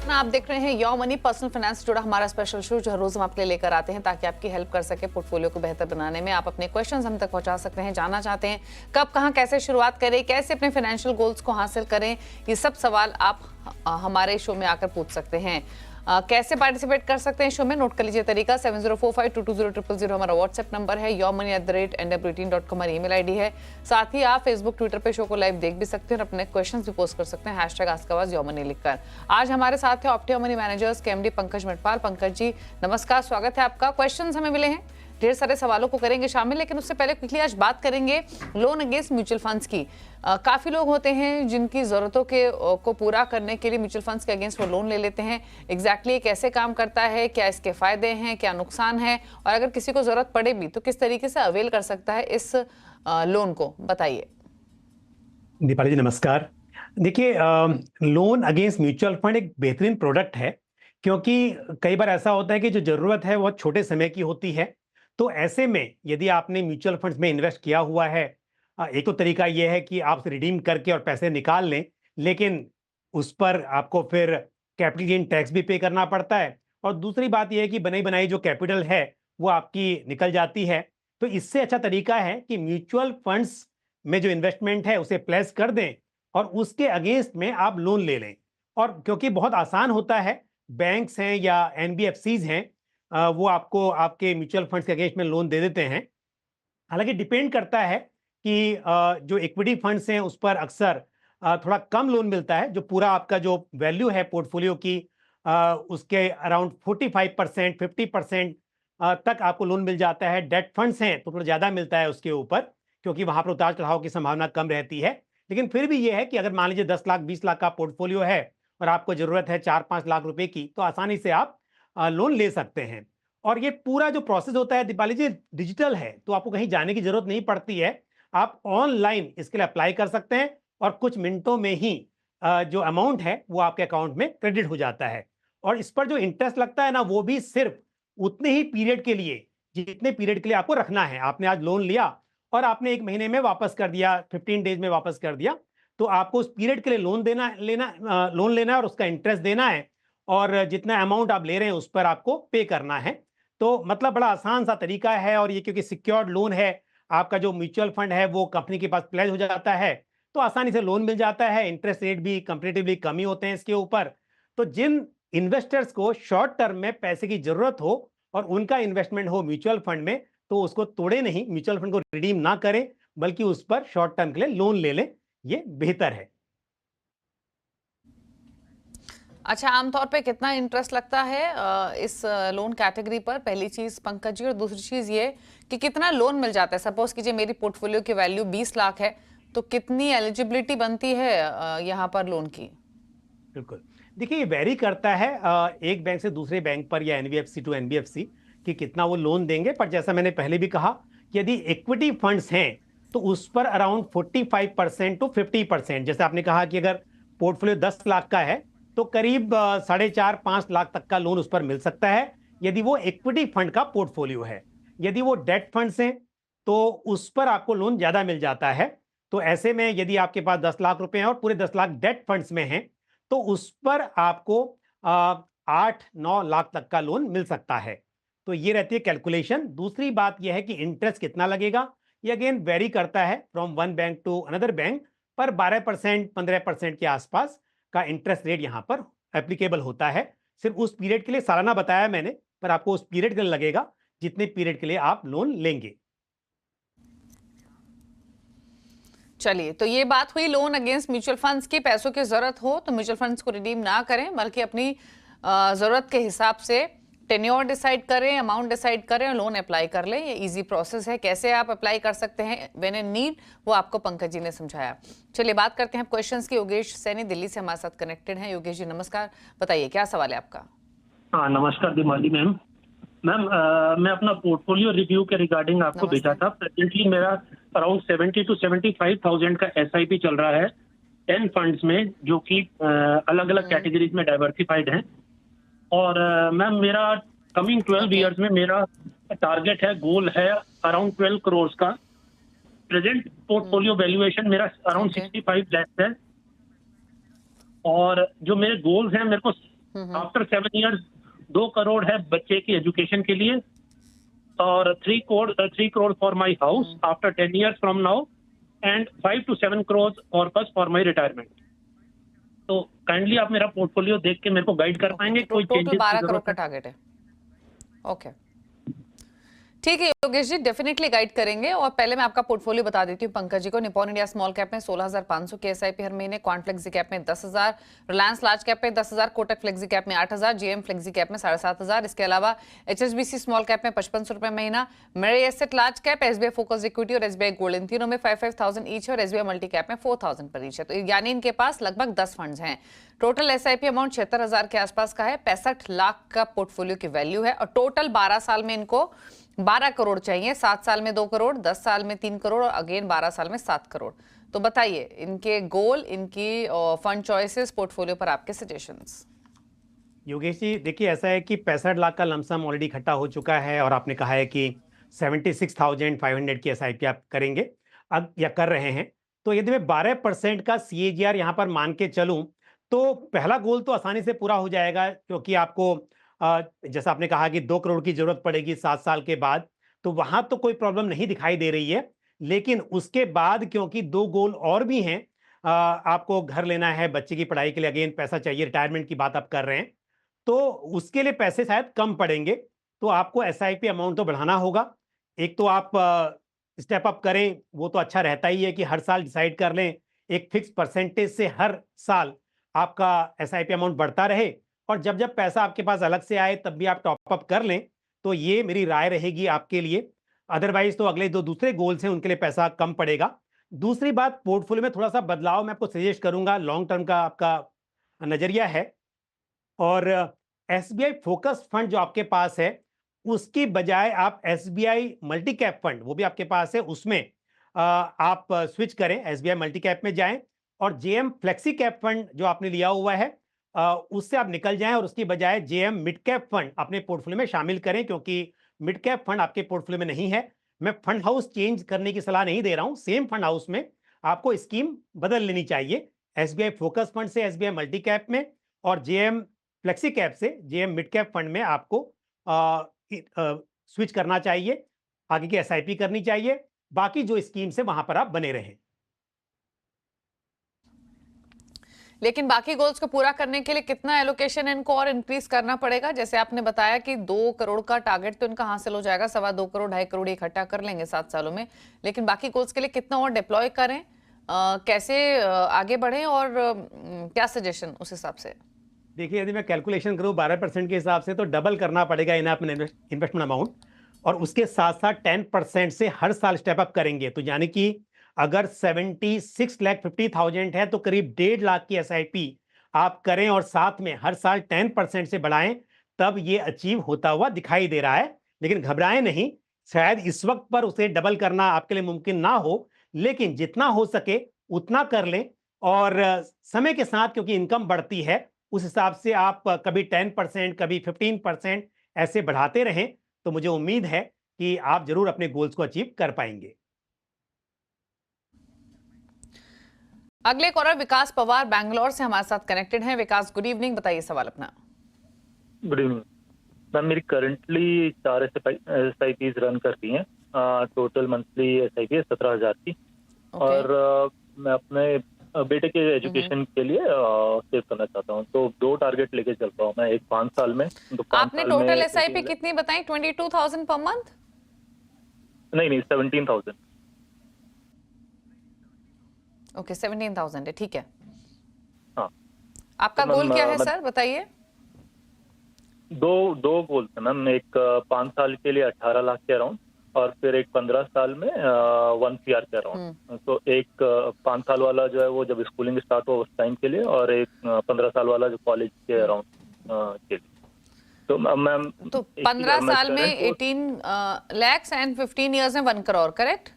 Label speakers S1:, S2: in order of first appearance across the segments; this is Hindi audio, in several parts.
S1: अपना आप देख रहे हैं योर मनी पर्सनल फाइनेंस से जुड़ा हमारा स्पेशल शो जो हर रोज हम आपके लिए लेकर आते हैं ताकि आपकी हेल्प कर सके पोर्टफोलियो को बेहतर बनाने में। आप अपने क्वेश्चंस हम तक पहुंचा सकते हैं, जानना चाहते हैं कब कहां कैसे शुरुआत करें, कैसे अपने फाइनेंशियल गोल्स को हासिल करें, ये सब सवाल आप हमारे शो में आकर पूछ सकते हैं। कैसे पार्टिसिपेट कर सकते हैं शो में, नोट कर लीजिए तरीका 7045220000 हमारा व्हाट्सएप नंबर है, yourmoney@nw18.com हमारी ईमेल आईडी है। साथ ही आप फेसबुक ट्विटर पे शो को लाइव देख भी सकते हैं और अपने क्वेश्चंस भी पोस्ट कर सकते हैं #AskAwaz लिखकर। आज हमारे साथ है ऑप्टियो मनी मैनेजर्स के एमडी पंकज मटपाल। पंकज जी नमस्कार, स्वागत है आपका। क्वेश्चंस हमें मिले हैं, ढेर सारे सवालों को करेंगे शामिल, लेकिन उससे पहले क्विकली आज बात करेंगे लोन अगेंस्ट म्यूचुअल फंड्स की। काफी लोग होते हैं जिनकी जरूरतों को पूरा करने के लिए म्यूचुअल फंड्स के अगेंस्ट वो लोन ले लेते हैं। एग्जैक्टली ये कैसे काम करता है, क्या इसके फायदे हैं, क्या नुकसान है, और अगर किसी को जरूरत पड़े भी तो किस तरीके से अवेल कर सकता है इस लोन को, बताइए।
S2: दीपाली जी नमस्कार। देखिए, लोन अगेंस्ट म्यूचुअल फंड एक बेहतरीन प्रोडक्ट है, क्योंकि कई बार ऐसा होता है कि जो जरूरत है वो छोटे समय की होती है। तो ऐसे में यदि आपने म्यूचुअल फंड्स में इन्वेस्ट किया हुआ है, एक तो तरीका यह है कि आप रिडीम करके और पैसे निकाल लें, लेकिन उस पर आपको फिर कैपिटल गेन टैक्स भी पे करना पड़ता है, और दूसरी बात यह है कि बनी बनाई जो कैपिटल है वो आपकी निकल जाती है। तो इससे अच्छा तरीका है कि म्यूचुअल फंड्स में जो इन्वेस्टमेंट है उसे प्लेस कर दें और उसके अगेंस्ट में आप लोन ले लें। और क्योंकि बहुत आसान होता है, बैंक्स हैं या एनबीएफसीज हैं, वो आपको आपके म्यूचुअल फंड्स के अगेंस्ट में लोन दे देते हैं। हालांकि डिपेंड करता है कि जो इक्विटी फंड्स हैं उस पर अक्सर थोड़ा कम लोन मिलता है। जो पूरा आपका जो वैल्यू है पोर्टफोलियो की, उसके अराउंड 45% 50% तक आपको लोन मिल जाता है। डेट फंड्स हैं तो थोड़ा ज़्यादा मिलता है उसके ऊपर, क्योंकि वहां पर उतार चढ़ाव की संभावना कम रहती है। लेकिन फिर भी यह है कि अगर मान लीजिए 10 लाख 20 लाख का पोर्टफोलियो है और आपको जरूरत है 4-5 लाख रुपए की, तो आसानी से आप लोन ले सकते हैं। और ये पूरा जो प्रोसेस होता है दीपाली जी, डिजिटल है, तो आपको कहीं जाने की जरूरत नहीं पड़ती है। आप ऑनलाइन इसके लिए अप्लाई कर सकते हैं और कुछ मिनटों में ही जो अमाउंट है वो आपके अकाउंट में क्रेडिट हो जाता है। और इस पर जो इंटरेस्ट लगता है ना, वो भी सिर्फ उतने ही पीरियड के लिए जितने पीरियड के लिए आपको रखना है। आपने आज लोन लिया और आपने 1 महीने में वापस कर दिया, 15 डेज में वापस कर दिया, तो आपको उस पीरियड के लिए लोन लेना है और उसका इंटरेस्ट देना है, और जितना अमाउंट आप ले रहे हैं उस पर आपको पे करना है। तो मतलब बड़ा आसान सा तरीका है, और ये क्योंकि सिक्योर्ड लोन है, आपका जो म्यूचुअल फंड है वो कंपनी के पास प्लेज हो जाता है, तो आसानी से लोन मिल जाता है। इंटरेस्ट रेट भी कंपैरेटिवली कम ही होते हैं इसके ऊपर। तो जिन इन्वेस्टर्स को शॉर्ट टर्म में पैसे की जरूरत हो और उनका इन्वेस्टमेंट हो म्यूचुअल फंड में, तो उसको तोड़े नहीं, म्यूचुअल फंड को रिडीम ना करें, बल्कि उस पर शॉर्ट टर्म के लिए लोन ले लें, ये बेहतर है।
S1: अच्छा, आमतौर पे कितना इंटरेस्ट लगता है इस लोन कैटेगरी पर, पहली चीज पंकज जी, और दूसरी चीज ये कि कितना लोन मिल जाता है। सपोज कीजिए मेरी पोर्टफोलियो की वैल्यू 20 लाख है, तो कितनी एलिजिबिलिटी बनती है यहाँ पर लोन की?
S2: बिल्कुल, देखिए ये वेरी करता है एक बैंक से दूसरे बैंक पर या एनबीएफसी टू एनबीएफसी कि कितना वो लोन देंगे। पर जैसा मैंने पहले भी कहा कि यदि इक्विटी फंड्स हैं तो उस पर अराउंड 45% टू 50%, जैसे आपने कहा कि अगर पोर्टफोलियो 10 लाख का है तो करीब 4.5-5 लाख तक का लोन उस पर मिल सकता है, यदि वो इक्विटी फंड का पोर्टफोलियो है। यदि वो डेट फंड्स हैं तो उस पर आपको लोन ज्यादा मिल जाता है। तो ऐसे में यदि आपके पास 10 लाख रुपए हैं और पूरे 10 लाख डेट फंड्स में हैं, तो उस पर आपको 8-9 लाख तक का लोन मिल सकता है। तो ये रहती है कैलकुलेशन। दूसरी बात यह है कि इंटरेस्ट कितना लगेगा, ये अगेन वेरी करता है from one bank to another bank, पर 12% 15% के आसपास का इंटरेस्ट रेट यहां पर एप्लीकेबल होता है। सिर्फ उस पीरियड के लिए, सालाना बताया मैंने, पर आपको उस पीरियड के लिए लगेगा जितने पीरियड के लिए आप लोन लेंगे।
S1: चलिए, तो ये बात हुई लोन अगेंस्ट म्यूचुअल फंड्स की। पैसों की जरूरत हो तो म्यूचुअल फंड्स को रिडीम ना करें, बल्कि अपनी जरूरत के हिसाब से टेन्योर डिसाइड करें, अमाउंट डिसाइड करें और लोन अप्लाई कर लें। ये इजी प्रोसेस है। कैसे आप अप्लाई कर सकते हैं व्हेन इन नीड, वो आपको पंकज जी ने समझाया। चलिए बात करते हैं क्वेश्चंस की। योगेश सैनी दिल्ली से हमारे साथ कनेक्टेड हैं। योगेश जी नमस्कार, बताइए क्या सवाल है आपका?
S3: हाँ नमस्कार दिमाली मैम। मैम मैं अपना पोर्टफोलियो रिव्यू के रिगार्डिंग आपको भेजा था। प्रेजेंटली मेरा अराउंड 70 to 75,000 का एसआईपी चल रहा है 10 फंड्स में, जो कि अलग अलग कैटेगरीज में डाइवर्सिफाइड हैं। और मैम मेरा कमिंग 12 ईयर्स में मेरा टारगेट है, गोल है अराउंड 12 करोड़ का। प्रेजेंट पोर्टफोलियो वैल्यूएशन मेरा अराउंड 65 लाख है, और जो मेरे गोल्स हैं, मेरे को आफ्टर 7 इयर्स 2 करोड़ है बच्चे की एजुकेशन के लिए, और 3 crore for my house after 10 years from now, and 5 to 7 crore corpus for my retirement. तो काइंडली आप मेरा पोर्टफोलियो देख के मेरे को गाइड कर पाएंगे, कोई
S1: टोटल
S3: चेंजेस
S1: 12 करोड़ का टारगेट है। ओके, ठीक है योगेश जी, डेफिनेटली गाइड करेंगे। और पहले मैं आपका पोर्टफोलियो बता देती हूँ पंकज जी को। निपॉन इंडिया स्मॉल कैप में 16,500 की एसआईपी हर महीने, क्वांट फ्लेक्सी कैप में 10,000, रिलायंस लार्ज कैप में 10,000, कोटक फ्लेक्सी कैप में 8,000, जेएम फ्लेक्सी कैप में 7,500। इसके अलावा एचएसबीसी स्मॉल कैप में 5500 रुपए महीना, मेरे asset large cap, SBI focus equity और एसबीआई गोल्ड, इन तीनों में 5,000 ईच है, और एसबीआई मल्टी कैप में 4,000 पर ईच है। तो यानी इनके पास लगभग 10 फंड्स हैं। टोटल एसआईपी अमाउंट 76,000 के आसपास का है। 65 लाख का पोर्टफोलियो की वैल्यू है, और टोटल 12 साल में इनको 12 करोड़ चाहिए। 7 साल में 2 करोड़, 10 साल में 3 करोड़, और अगेन 12 साल में 7 करोड़। तो बताइए इनके गोल, इनकी फंड चॉइसेस, पोर्टफोलियो पर आपके सजेशंस।
S2: योगेश जी देखिए, ऐसा है कि 65 लाख का लमसम ऑलरेडी इकट्ठा हो चुका है, और आपने कहा है कि 76,500 की एसआईपी आप करेंगे अब या कर रहे हैं। तो यदि मैं 12% का सीएजीआर यहाँ पर मान के चलूं, तो पहला गोल तो आसानी से पूरा हो जाएगा, क्योंकि आपको जैसा आपने कहा कि 2 करोड़ की जरूरत पड़ेगी 7 साल के बाद, तो वहां तो कोई प्रॉब्लम नहीं दिखाई दे रही है। लेकिन उसके बाद क्योंकि 2 गोल और भी हैं, आपको घर लेना है, बच्चे की पढ़ाई के लिए अगेन पैसा चाहिए, रिटायरमेंट की बात आप कर रहे हैं, तो उसके लिए पैसे शायद कम पड़ेंगे। तो आपको एसआईपी अमाउंट तो बढ़ाना होगा। एक तो आप स्टेप अप करें, वो तो अच्छा रहता ही है कि हर साल डिसाइड कर लें एक फिक्स परसेंटेज से हर साल आपका एसआईपी अमाउंट बढ़ता रहे, और जब जब पैसा आपके पास अलग से आए तब भी आप टॉप अप कर लें। तो ये मेरी राय रहेगी आपके लिए। अदरवाइज तो अगले जो दूसरे गोल्स हैं उनके लिए पैसा कम पड़ेगा। दूसरी बात, पोर्टफोलियो में थोड़ा सा बदलाव मैं आपको सजेस्ट करूंगा। लॉन्ग टर्म का आपका नजरिया है, और एसबीआई फोकस फंड जो आपके पास है, उसकी बजाय आप एसबीआई मल्टी कैप फंड, वो भी आपके पास है, उसमें आप स्विच करें, एसबीआई मल्टी कैप में जाएं, और जेएम फ्लेक्सी कैप फंड जो आपने लिया हुआ है उससे आप निकल जाएं, और उसकी बजाय जेएम मिड कैप फंड अपने पोर्टफोलियो में शामिल करें, क्योंकि मिड कैप फंड आपके पोर्टफोलियो में नहीं है। मैं फंड हाउस चेंज करने की सलाह नहीं दे रहा हूं, सेम फंड हाउस में आपको स्कीम बदल लेनी चाहिए। एसबीआई फोकस फंड से एसबीआई मल्टी कैप में, और जेएम फ्लेक्सी कैप से जेएम मिड कैप फंड में आपको स्विच करना चाहिए, आगे की एसआईपी करनी चाहिए। बाकी जो स्कीम से वहां पर आप बने रहें।
S1: लेकिन बाकी गोल्स को पूरा करने के लिए कितना एलोकेशन इनको और इंक्रीज करना पड़ेगा? जैसे आपने बताया कि 2 करोड़ का टारगेट तो इनका हासिल हो जाएगा, 2.25 करोड़ 2.5 करोड़ इकट्ठा कर लेंगे 7 सालों में। लेकिन बाकी गोल्स के लिए कितना और डिप्लॉय करें, कैसे आगे बढ़ें, और क्या सजेशन उस हिसाब से?
S2: देखिए, यदि मैं कैलकुलेशन करूं 12% के हिसाब से, तो डबल करना पड़ेगा इन्वेस्टमेंट अमाउंट, और उसके साथ साथ 10% से हर साल स्टेप अप करेंगे। तो यानी कि अगर 76,50,000 है, तो करीब 1.5 लाख की एसआईपी आप करें, और साथ में हर साल 10% से बढ़ाएं, तब ये अचीव होता हुआ दिखाई दे रहा है। लेकिन घबराएं नहीं, शायद इस वक्त पर उसे डबल करना आपके लिए मुमकिन ना हो, लेकिन जितना हो सके उतना कर लें। और समय के साथ क्योंकि इनकम बढ़ती है, उस हिसाब से आप कभी 10%, कभी 15% ऐसे बढ़ाते रहें, तो मुझे उम्मीद है कि आप जरूर अपने गोल्स को अचीव कर पाएंगे।
S1: अगले कॉलर विकास पवार बैंगलोर से हमारे साथ कनेक्टेड हैं। विकास, गुड इवनिंग, बताइए सवाल अपना।
S4: गुड इवनिंग मैम, मेरी करंटली 4 SIPs रन करती हैं। टोटल मंथली SIP है 17,000 की। और मैं अपने बेटे के एजुकेशन के लिए सेव करना चाहता हूँ, तो 2 टारगेट लेके चलता हूँ मैं। एक 5 साल में, तो 5
S1: आपने टोटल SIP कितनी बताई? 22,000 पर मंथ?
S4: नहीं 17,000।
S1: ओके, 17,000 है, ठीक है।
S4: हाँ,
S1: आपका
S4: तो
S1: गोल क्या है सर, बताइए?
S4: दो गोल है मैम। एक 5 साल के लिए 18 लाख के अराउंड, और फिर एक 15 साल में 1 CR के अराउंड। तो एक 5 साल वाला जो है वो जब स्कूलिंग स्टार्ट हो उस टाइम के लिए, और एक 15 साल वाला जो कॉलेज के अराउंड के लिए। तो मैम,
S1: तो 15 साल में 18 lakhs एंड 15 years में 1 करोड़, करेक्ट?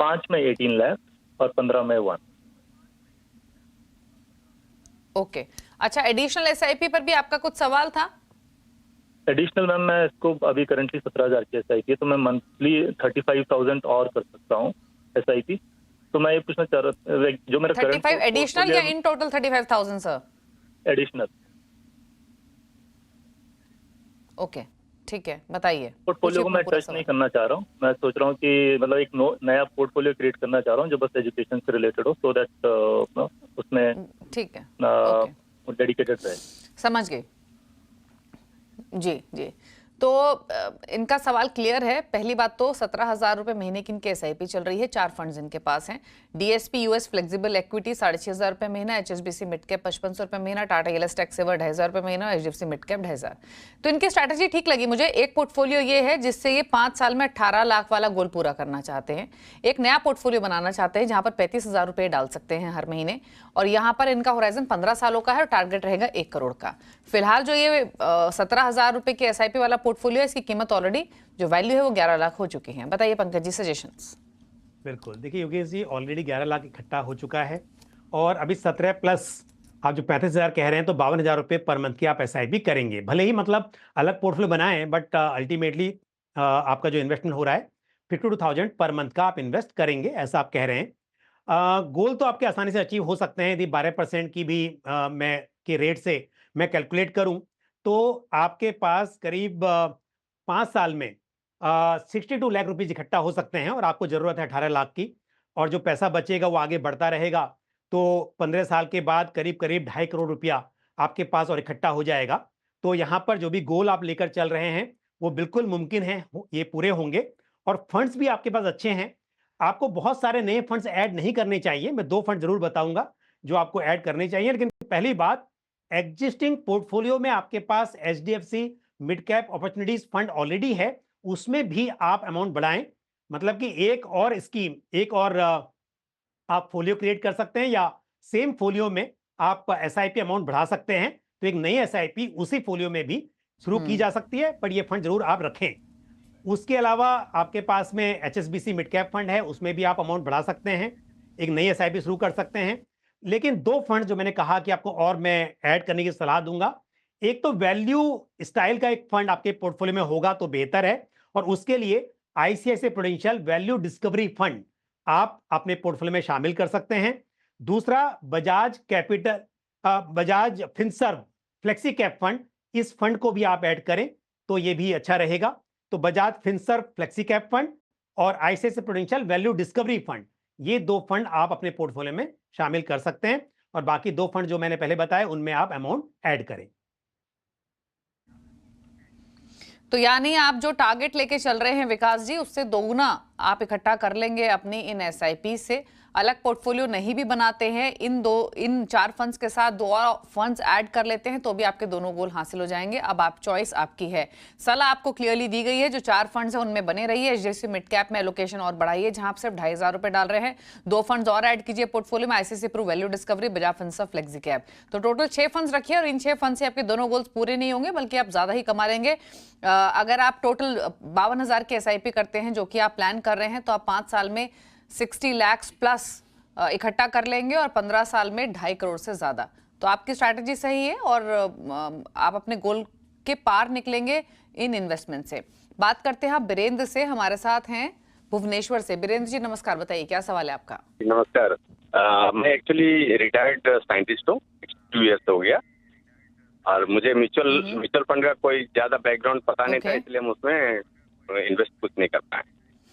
S4: 5 में 18 लाख और 15 में 1।
S1: ओके, अच्छा, एडिशनल SIP पर भी आपका कुछ सवाल था?
S4: एडिशनल मैम, मैं इसको अभी करंटली 17,000 की SIP है, तो मैं मंथली 35,000 और कर सकता हूँ SIP। तो मैं ये पूछना चाह रहा था, जो मेरा
S1: 35 एडिशनल या in total 35,000 sir?
S4: Additional.
S1: Okay, ठीक है, बताइए।
S4: पोर्टफोलियो को मैं टच नहीं करना चाह रहा हूँ। मैं सोच रहा हूँ कि मतलब एक नया पोर्टफोलियो क्रिएट करना चाह रहा हूँ जो बस एजुकेशन से रिलेटेड हो, सो दैट उसमें
S1: ठीक है, ओके,
S4: डेडिकेटेड रहे।
S1: समझ गई। जी जी, तो इनका सवाल क्लियर है। पहली बात तो 17,000 रुपए महीने की इनकी एसआईपी चल रही है, 4 फंड्स इनके पास हैं। डीएसपी यूएस फ्लेक्सिबल इक्विटी 6,500 रुपए महीना, एचएसबीसी मिड कैप 5,500 रुपए महीना, टाटा एलएस टैक्स सेवर 2,500 रुपए महीना, एचडीएफसी मिड कैप 2,500। तो इनकी स्ट्रैटेजी ठीक लगी मुझे। एक पोर्टफोलियो ये है जिससे ये 5 साल में 18 लाख वाला गोल पूरा करना चाहते हैं। एक नया पोर्टफोलियो बनाना चाहते हैं जहां पर 35,000 रुपए डाल सकते हैं हर महीने, और यहाँ पर इनका होराइजन 15 सालों का है और टारगेट रहेगा 1 करोड़ का। फिलहाल जो ये 17,000 रुपए की एसआईपी वाला पोर्टफोलियो है, इसकी कीमत ऑलरेडी जो वैल्यू है वो 11 लाख हो चुकी है। बताइए पंकज जी, सजेशंस।
S2: बिल्कुल, देखिए योगेश जी, ऑलरेडी 11 लाख इकट्ठा हो चुका है और अभी 17 प्लस आप जो 35,000 कह रहे हैं तो 52,000 रुपये पर मंथ की आप एसआईपी करेंगे। भले ही मतलब अलग पोर्टफोलियो बनाएं, बट अल्टीमेटली आपका जो इन्वेस्टमेंट हो रहा है 52,000 पर मंथ का आप इन्वेस्ट करेंगे, ऐसा आप कह रहे हैं। गोल तो आपके आसानी से अचीव हो सकते हैं। यदि 12% की भी मैं के रेट से मैं कैलकुलेट करूं तो आपके पास करीब 5 साल में 62 लाख रुपीज इकट्ठा हो सकते हैं और आपको जरूरत है 18 लाख की, और जो पैसा बचेगा वो आगे बढ़ता रहेगा। तो 15 साल के बाद करीब करीब 2.5 करोड़ रुपया आपके पास और इकट्ठा हो जाएगा। तो यहाँ पर जो भी गोल आप लेकर चल रहे हैं वो बिल्कुल मुमकिन है, ये पूरे होंगे। और फंड्स भी आपके पास अच्छे हैं। आपको बहुत सारे नए फंड्स ऐड नहीं करने चाहिए। मैं 2 फंड जरूर बताऊंगा जो आपको ऐड करने चाहिए, लेकिन पहली बात, एग्जिस्टिंग पोर्टफोलियो में आपके पास HDFC mid cap opportunities fund already है, उसमें भी आप अमाउंट बढ़ाएं। मतलब कि एक और स्कीम, एक और आप फोलियो क्रिएट कर सकते हैं या सेम फोलियो में आप एसआईपी अमाउंट बढ़ा सकते हैं। तो एक नई एसआईपी उसी फोलियो में भी शुरू की जा सकती है, पर ये फंड जरूर आप रखें। उसके अलावा आपके पास में एचएसबीसी मिड कैप फंड है, उसमें भी आप अमाउंट बढ़ा सकते हैं, एक नई एसआईपी शुरू कर सकते हैं। लेकिन 2 फंड जो मैंने कहा कि आपको और मैं ऐड करने की सलाह दूंगा, एक तो वैल्यू स्टाइल का एक फंड आपके पोर्टफोलियो में होगा तो बेहतर है, और उसके लिए ICICI Prudential value discovery fund आप अपने पोर्टफोलियो में शामिल कर सकते हैं। दूसरा, Bajaj capital Bajaj Finserv flexi cap fund, इस फंड को भी आप ऐड करें तो ये भी अच्छा रहेगा। तो Bajaj Finserv flexi cap fund और ICICI Prudential value discovery fund, ये 2 फंड आप अपने पोर्टफोलियो में शामिल कर सकते हैं, और बाकी 2 फंड जो मैंने पहले बताए उनमें आप अमाउंट ऐड करें।
S1: तो यानी आप जो टारगेट लेके चल रहे हैं विकास जी, उससे दोगुना आप इकट्ठा कर लेंगे अपनी इन एसआईपी से। अलग पोर्टफोलियो नहीं भी बनाते हैं, इन 4 फंड्स के साथ 2 और फंड्स ऐड कर लेते हैं तो भी आपके दोनों गोल हासिल हो जाएंगे। अब आप चॉइस आपकी है। सलाह आपको क्लियरली दी गई है, जो 4 फंड्स हैं उनमें बने रहिए। एचडीएफसी मिड कैप में एलोकेशन और बढ़ाइए, जहां आप सिर्फ 2,500 रुपए डाल रहे हैं। 2 फंड्स और ऐड कीजिए पोर्टफोलियो में, ICICI Pru value discovery, Bajaj Finserv flexi cap. तो टोटल 6 फंड्स रखिए, और इन 6 फंड से आपके दोनों गोल्स पूरे नहीं होंगे बल्कि आप ज्यादा ही कमा लेंगे। अगर आप टोटल 52,000 की एसआईपी करते हैं जो कि आप प्लान कर रहे हैं, तो आप 5 साल में 60 लाख प्लस इकट्ठा कर लेंगे और 15 साल में 2.5 करोड़ से ज्यादा। तो आपकी स्ट्रैटेजी सही है और आप अपने गोल के पार निकलेंगे इन इन्वेस्टमेंट से। बात करते हैं आप बीरेंद्र से, हमारे साथ हैं भुवनेश्वर से। बीरेंद्र जी नमस्कार, बताइए क्या सवाल है आपका।
S5: नमस्कार, मैं एक्चुअली रिटायर्ड साइंटिस्ट हूँ, 2 इयर्स हो गया, और मुझे म्यूचुअल फंड का कोई ज्यादा बैकग्राउंड पता नहीं था, इसलिए हम उसमें इन्वेस्ट कुछ नहीं कर पाए।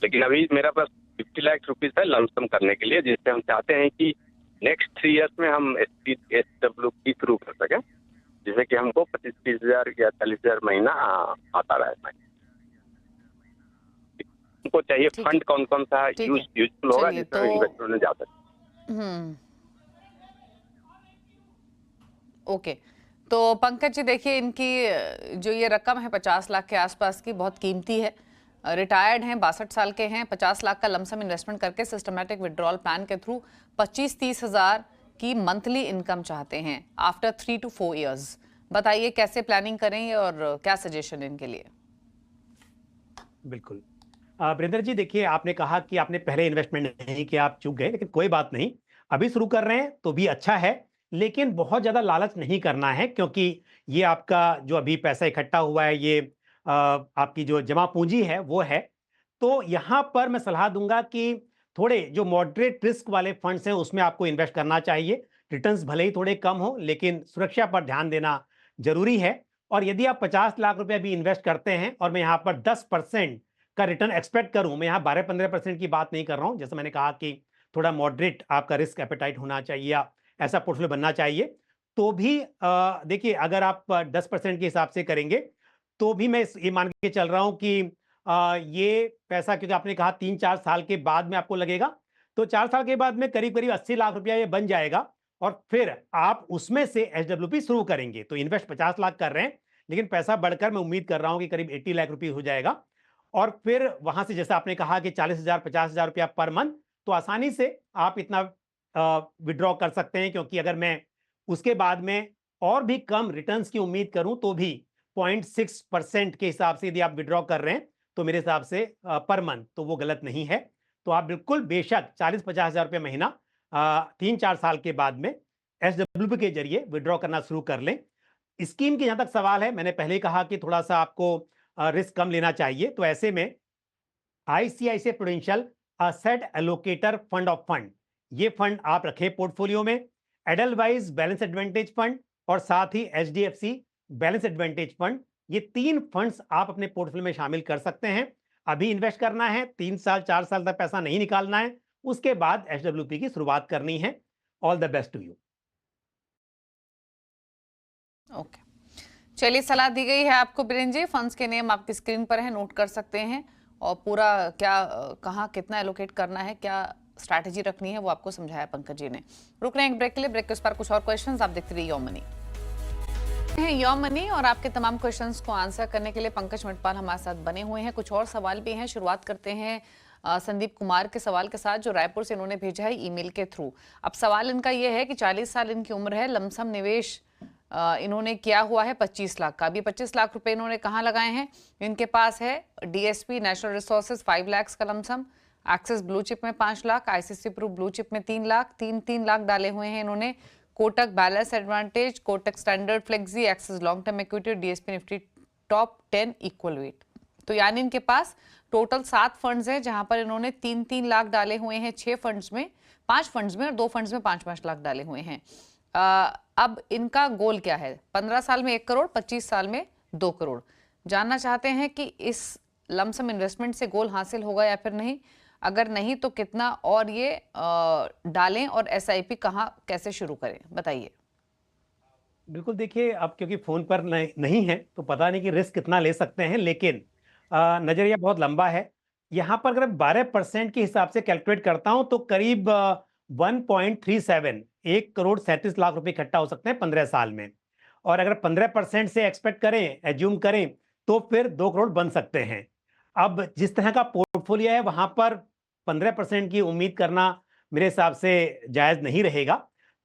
S5: लेकिन अभी मेरा पास 50 लाख रुपीज है लमसम करने के लिए, जिससे हम चाहते हैं कि नेक्स्ट 3 इयर्स में हम SWP शुरू कर सकें, जिससे कि हमको 25-30 हजार या 40 हजार महीना आता रहे। हमको चाहिए फंड कौन कौन सा यूजफुल होगा जिसमें इन्वेस्टमेंट में जा सके।
S1: ओके, तो पंकज जी देखिए, इनकी जो ये रकम है 50 लाख के आसपास की, बहुत कीमती है। रिटायर्ड हैं, 62 साल के हैं, 50 लाख का लमसम इन्वेस्टमेंट करके सिस्टमैटिक विड्रॉल प्लान के थ्रू 25-30 हजार की मंथली इनकम चाहते हैं आफ्टर 3 to 4 इयर्स। बताइए कैसे प्लानिंग करें और क्या सजेशन इनके लिए।
S2: बिल्कुल वीरेंद्र जी, देखिए आपने कहा कि आपने पहले इन्वेस्टमेंट नहीं किया, आप चूक गए, लेकिन कोई बात नहीं, अभी शुरू कर रहे हैं तो भी अच्छा है। लेकिन बहुत ज्यादा लालच नहीं करना है, क्योंकि ये आपका जो अभी पैसा इकट्ठा हुआ है, ये आपकी जो जमा पूंजी है वो है। तो यहाँ पर मैं सलाह दूंगा कि थोड़े जो मॉडरेट रिस्क वाले फंड्स हैं उसमें आपको इन्वेस्ट करना चाहिए, रिटर्न्स भले ही थोड़े कम हो, लेकिन सुरक्षा पर ध्यान देना जरूरी है। और यदि आप 50 लाख रुपया भी इन्वेस्ट करते हैं और मैं यहाँ पर 10% का रिटर्न एक्सपेक्ट करूं, मैं यहाँ 12-15% की बात नहीं कर रहा हूं, जैसे मैंने कहा कि थोड़ा मॉडरेट आपका रिस्क एपेटाइट होना चाहिए या ऐसा पोर्टफोलियो बनना चाहिए, तो भी देखिए अगर आप 10% के हिसाब से करेंगे तो भी मैं ये मान के चल रहा हूं कि ये पैसा, क्योंकि आपने कहा 3-4 साल के बाद में आपको लगेगा, तो 4 साल के बाद में करीब करीब 80 लाख रुपया ये बन जाएगा और फिर आप उसमें से SWP शुरू करेंगे। तो इन्वेस्ट 50 लाख कर रहे हैं, लेकिन पैसा बढ़कर मैं उम्मीद कर रहा हूं कि करीब 80 लाख रुपये हो जाएगा। और फिर वहां से जैसा आपने कहा कि 40,000 50,000 रुपया पर मंथ, तो आसानी से आप इतना विड्रॉ कर सकते हैं, क्योंकि अगर मैं उसके बाद में और भी कम रिटर्न्स की उम्मीद करूं तो भी 0.6% के हिसाब से यदि आप विड्रॉ कर रहे हैं तो मेरे हिसाब से पर मंथ तो वो गलत नहीं है। तो आप बिल्कुल बेशक 40-50 हजार रुपये महीना 3-4 साल के बाद में SWP के जरिए विड्रॉ करना शुरू कर लें। स्कीम की जहां तक सवाल है, मैंने पहले ही कहा कि थोड़ा सा आपको रिस्क कम लेना चाहिए, तो ऐसे में ICICI prudential asset allocator fund of fund, ये फंड आप रखें पोर्टफोलियो में। एडलवाइज बैलेंस एडवांटेज फंड और साथ ही HDFC बैलेंस एडवांटेज फंड, ये 3 फंड्स आप अपने पोर्टफोलियो में शामिल कर सकते हैं। अभी इन्वेस्ट करना है, 3 साल 4 साल तक पैसा नहीं निकालना है, उसके बाद SWP की शुरुआत करनी है। All the best to you.
S1: Okay, चलिए सलाह दी गई है आपको बीरेन जी। फंड्स के नेम आपकी स्क्रीन पर है, नोट कर सकते हैं, और पूरा क्या कहाँ कितना एलोकेट करना है, क्या स्ट्रैटेजी रखनी है, वो आपको समझाया पंकज जी ने। रुक रहे हैं एक ब्रेक के लिए, ब्रेक के उस पर कुछ और क्वेश्चंस आप देखते रहिए योर मनी है योर मनी, और आपके तमाम क्वेश्चंस को आंसर करने के लिए पंकज मटपाल हमारे साथ बने हुए हैं। कुछ और सवाल भी हैं, शुरुआत करते हैं संदीप कुमार के सवाल के साथ, जो रायपुर से इन्होंने भेजा है ईमेल के थ्रू। अब सवाल इनका ये है कि 40 साल इनकी उम्र है, लमसम निवेश इन्होंने किया हुआ है 25 लाख का। अभी 25 लाख रुपए इन्होंने कहाँ लगाए हैं? इनके पास है DSP नेशनल रिसोर्सेज 5 लाख का लमसम, एक्सिस ब्लू चिप में 5 lakh, ICICI Pru blue chip में 3 लाख, 3 लाख डाले हुए हैं इन्होंने Kotak balance advantage, Kotak standard flexi, Axis long term equity, DSP Nifty top 10 equal weight. तो यानी इनके पास टोटल 7 फंड्स हैं, जहां पर इन्होंने 3 लाख डाले हुए हैं 6 फंड्स में, 5 फंड्स में, और 2 फंड्स में 5 लाख डाले हुए हैं। अब इनका गोल क्या है? 15 साल में 1 करोड़, 25 साल में 2 करोड़। जानना चाहते हैं कि इस लमसम इन्वेस्टमेंट से गोल हासिल होगा या फिर नहीं, अगर नहीं तो कितना, और ये डालें, और SIP कहाँ कैसे शुरू करें, बताइए।
S2: बिल्कुल, देखिए अब क्योंकि फोन पर नहीं है तो पता नहीं कि रिस्क कितना ले सकते हैं, लेकिन नजरिया बहुत लंबा है। यहाँ पर अगर 12% के हिसाब से कैलकुलेट करता हूं तो करीब 1.37 1 करोड़ 37 लाख रुपए इकट्ठा हो सकते हैं 15 साल में। और अगर 15% से एक्सपेक्ट करें, एज्यूम करें, तो फिर 2 करोड़ बन सकते हैं। अब जिस तरह का पोर्टफोलियो है वहां पर 15% की उम्मीद करना मेरे हिसाब से जायज नहीं रहेगा।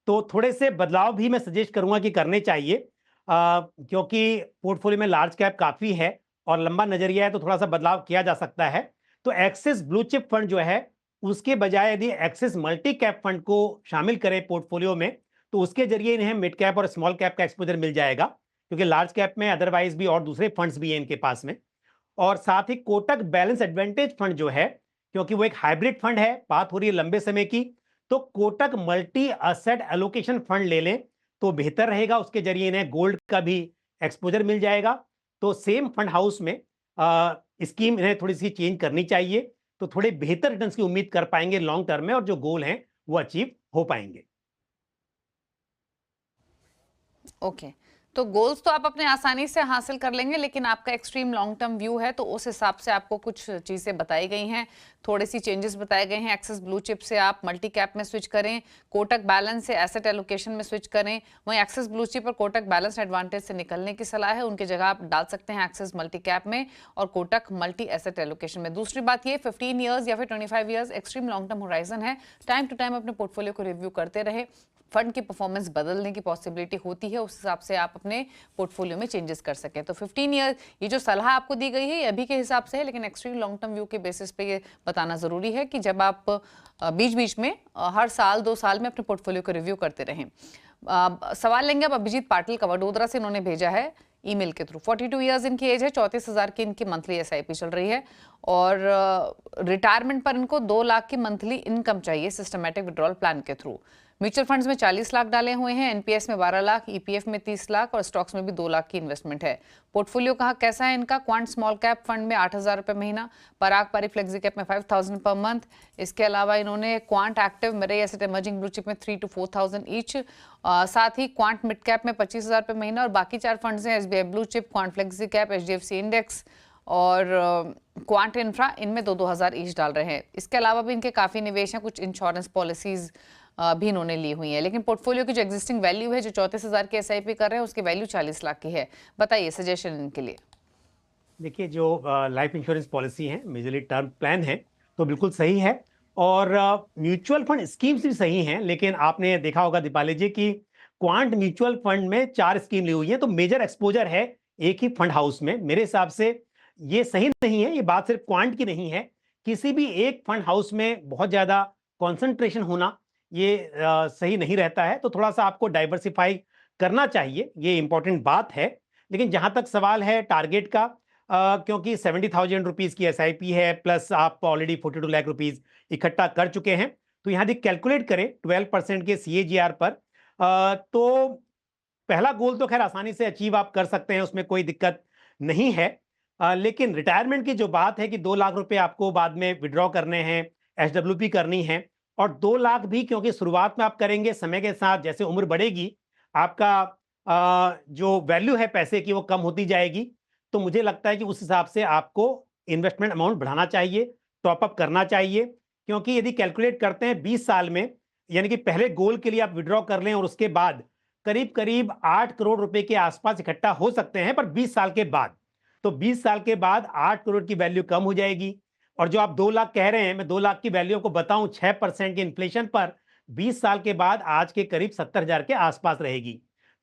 S2: तो थोड़े से बदलाव भी मैं सजेस्ट करूंगा कि करने चाहिए, क्योंकि पोर्टफोलियो में लार्ज कैप काफी है और लंबा नजरिया है, तो थोड़ा सा बदलाव किया जा सकता है। तो एक्सिस ब्लू चिप फंड जो है, उसके बजाय यदि एक्सिस मल्टी कैप फंड को शामिल करें पोर्टफोलियो में, तो उसके जरिए इन्हें मिड कैप और स्मॉल कैप का एक्सपोजर मिल जाएगा, क्योंकि लार्ज कैप में अदरवाइज भी और दूसरे फंड्स भी हैं इनके पास में। और साथ ही कोटक बैलेंस एडवांटेज फंड जो है, क्योंकि वो एक हाइब्रिड फंड है, बात हो रही है लंबे समय की, तो Kotak multi asset allocation fund ले लें तो बेहतर रहेगा। उसके जरिए इन्हें गोल्ड का भी एक्सपोजर मिल जाएगा। तो सेम फंड हाउस में स्कीम इन्हें थोड़ी सी चेंज करनी चाहिए, तो थोड़े बेहतर रिटर्न्स की उम्मीद कर पाएंगे लॉन्ग टर्म में, और जो गोल हैं वो अचीव हो पाएंगे।
S1: ओके, तो गोल्स तो आप अपने आसानी से हासिल कर लेंगे, लेकिन आपका एक्सट्रीम लॉन्ग टर्म व्यू है, तो उस हिसाब से आपको कुछ चीजें बताई गई हैं, थोड़ी सी चेंजेस बताए गए हैं। एक्सिस ब्लू चिप से आप मल्टी कैप में स्विच करें, कोटक बैलेंस से एसेट एलोकेशन में स्विच करें। वहीं एक्सिस ब्लू चिप और कोटक बैलेंस एडवांटेज से निकलने की सलाह है, उनकी जगह आप डाल सकते हैं एक्सिस मल्टी कैप में और कोटक मल्टी एसेट एलोकेशन में। दूसरी बात ये, 15 ईयर्स या फिर 25 years extreme long term horizon है। टाइम टू टाइम अपने पोर्टफोलियो को रिव्यू करते रहे, फंड की परफॉर्मेंस बदलने की पॉसिबिलिटी होती है, उस हिसाब से आप अपने पोर्टफोलियो में चेंजेस कर सकें। तो 15 ईयर ये जो सलाह आपको दी गई है ये अभी के हिसाब से है, लेकिन एक्सट्रीम लॉन्ग टर्म व्यू के बेसिस पे ये बताना जरूरी है कि जब आप बीच बीच में हर साल 2 साल में अपने पोर्टफोलियो को रिव्यू करते रहें। सवाल लेंगे अब अभिजीत पाटिल का, वडोदरा से इन्होंने भेजा है ईमेल के थ्रू। 42 ईयर्स इनकी एज है, 34,000 की इनकी मंथली SIP चल रही है, और रिटायरमेंट पर इनको 2 लाख की मंथली इनकम चाहिए सिस्टमैटिक विड्रॉल प्लान के थ्रू। म्यूचुअल फंड्स में 40 लाख डाले हुए हैं, एनपीएस में 12 लाख, ईपीएफ में 30 लाख और स्टॉक्स में भी 2 लाख की इन्वेस्टमेंट है। पोर्टफोलियो कहाँ कैसा है इनका? क्वांट स्मॉल कैप फंड में 8,000 रुपये महीना, पराग पारी फ्लेक्सी कैप में 5,000 पर मंथ। इसके अलावा इन्होंने quant active mirror asset emerging blue chip में 3 to 4,000 ईच, साथ ही क्वांट मिड कैप में 25,000 रुपये महीना और बाकी 4 फंड्स हैं SBI blue chip, quant flexi cap, HDFC index और क्वांट इंफ्रा, इनमें 2,000 ईच डाल रहे हैं। इसके अलावा भी इनके काफ़ी निवेश हैं, कुछ इंश्योरेंस पॉलिसीज भी इन्होंने ली हुई है। लेकिन पोर्टफोलियो की जो एग्जिस्टिंग वैल्यू है, जो 34,000 की एसआईपी कर रहे हैं, उसकी वैल्यू 40 लाख की है। बताइए सजेशन इनके लिए।
S2: देखिए, जो लाइफ इंश्योरेंस पॉलिसी है, मेजरली टर्म प्लान है, तो बिल्कुल सही है और म्यूचुअल फंड स्कीम्स भी सही हैं। लेकिन आपने देखा होगा दीपाली जी की क्वांट म्यूचुअल फंड में 4 स्कीम ली हुई है, तो मेजर एक्सपोजर है एक ही फंड हाउस में। मेरे हिसाब से ये सही नहीं है। ये बात सिर्फ क्वांट की नहीं है, किसी भी एक फंड हाउस में बहुत ज्यादा कॉन्सेंट्रेशन होना ये सही नहीं रहता है। तो थोड़ा सा आपको डाइवर्सिफाई करना चाहिए, ये इंपॉर्टेंट बात है। लेकिन जहां तक सवाल है टारगेट का, क्योंकि 70,000 रुपीज की एसआईपी है, प्लस आप ऑलरेडी 42 लाख रुपीज इकट्ठा कर चुके हैं, तो यहां यदि कैलकुलेट करें 12% के CAGR पर, तो पहला गोल तो खैर आसानी से अचीव आप कर सकते हैं, उसमें कोई दिक्कत नहीं है। लेकिन रिटायरमेंट की जो बात है कि 2 लाख रुपए आपको बाद में विड्रॉ करने हैं, SWP करनी है, और 2 लाख भी क्योंकि शुरुआत में आप करेंगे, समय के साथ जैसे उम्र बढ़ेगी आपका जो वैल्यू है पैसे की वो कम होती जाएगी। तो मुझे लगता है कि उस हिसाब से आपको इन्वेस्टमेंट अमाउंट बढ़ाना चाहिए, टॉप अप करना चाहिए। क्योंकि यदि कैलकुलेट करते हैं 20 साल में, यानी कि पहले गोल के लिए आप विड्रॉ कर लें और उसके बाद करीब करीब 8 करोड़ रुपए के आसपास इकट्ठा हो सकते हैं, पर 20 साल के बाद। तो 20 साल के बाद 8 करोड़ की वैल्यू कम हो जाएगी। और जो आप 2 लाख कह रहे हैं, मैं 2 लाख की वैल्यू को बताऊं, 6% के इन्फ्लेशन पर 20 साल के बाद आज के करीब 70,000 के आसपास रहेगी।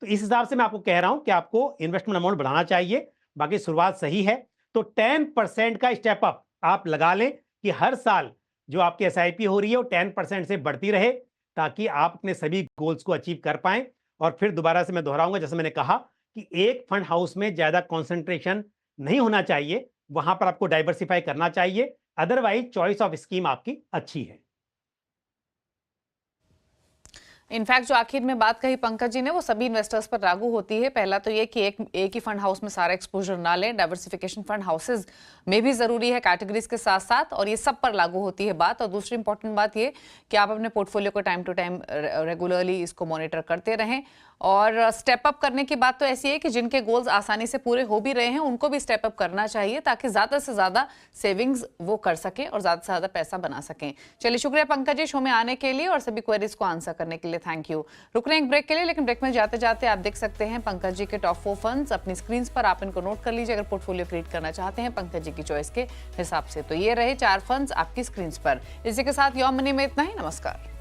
S2: तो इस हिसाब से मैं आपको कह रहा हूं कि आपको इन्वेस्टमेंट अमाउंट बढ़ाना चाहिए। बाकी शुरुआत सही है, तो 10% का स्टेप अप आप लगा लें कि हर साल जो आपकी एसआईपी हो रही है वो 10% से बढ़ती रहे, ताकि आप अपने सभी गोल्स को अचीव कर पाएं। और फिर दोबारा से मैं दोहराऊंगा, जैसे मैंने कहा कि एक फंड हाउस में ज्यादा कॉन्सेंट्रेशन नहीं होना चाहिए, वहां पर आपको डाइवर्सिफाई करना चाहिए। अदरवाइज चॉइस ऑफ स्कीम आपकी अच्छी है।
S1: इनफैक्ट जो आखिर में बात कही पंकज जी ने, वो सभी इन्वेस्टर्स पर लागू होती है। पहला तो ये कि एक ही फंड हाउस में सारा एक्सपोजर ना लें, डाइवर्सिफिकेशन फंड हाउसेज में भी जरूरी है कैटेगरीज के साथ साथ, और ये सब पर लागू होती है बात। और दूसरी इंपॉर्टेंट बात ये कि आप अपने पोर्टफोलियो को टाइम टू टाइम रेगुलरली इसको मॉनिटर करते रहें। और स्टेप अप करने की बात तो ऐसी है कि जिनके गोल्स आसानी से पूरे हो भी रहे हैं उनको भी स्टेप अप करना चाहिए, ताकि ज्यादा से ज्यादा सेविंग्स वो कर सकें और ज्यादा से ज्यादा पैसा बना सकें। चलिए, शुक्रिया पंकज जी शो में आने के लिए और सभी क्वेरीज को आंसर करने के लिए, थैंक यू। रुक रहे हैं एक ब्रेक के लिए, लेकिन ब्रेक में जाते जाते आप देख सकते हैं पंकज जी के टॉप 4 फंड्स अपनी स्क्रीन पर, आप इनको नोट कर लीजिए अगर पोर्टफोलियो क्रिएट करना चाहते हैं पंकज जी की चॉइस के हिसाब से। तो ये रहे 4 फंड्स आपकी स्क्रीन पर। इसी के साथ योर मनी में इतना ही। नमस्कार।